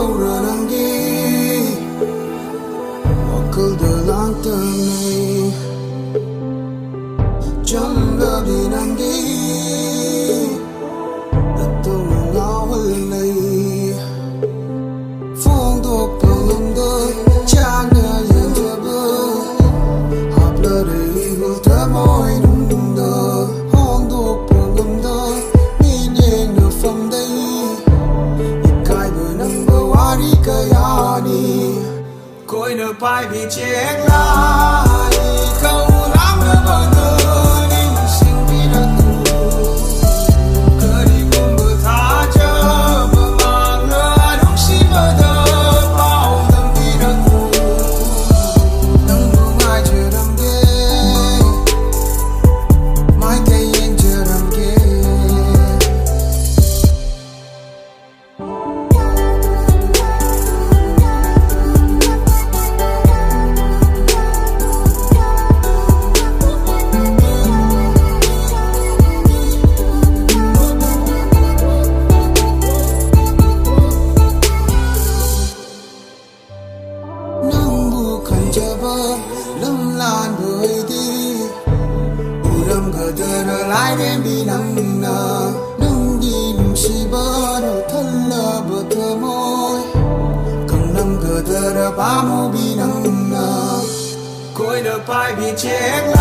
Hauranangi Wakıldı lanternay Jamlabi nangi Datung ngawalay Phong độc panganda Changa yandaba Hablare hul tamoy nunda Phong độc panganda Ninye na famday Ikai bờ nang bờ wari kayani Koina PAIBI Chekla Kau ram na bờ linh sinh vi na tu Kari kum bờ tha cha bờ mang na đúng si bờ da bao tâm vi na tu Nang bu ngai chưa ram ge Mai cây yên chưa ram ge Lâm lan bơi đi Uram gadara lại đêm đi nắng nở Nung đi nung si bờ đầu thân lờ bờ thơ môi Cầm năm gadara ba mô bi nắng nở Koina PAIBI Chekla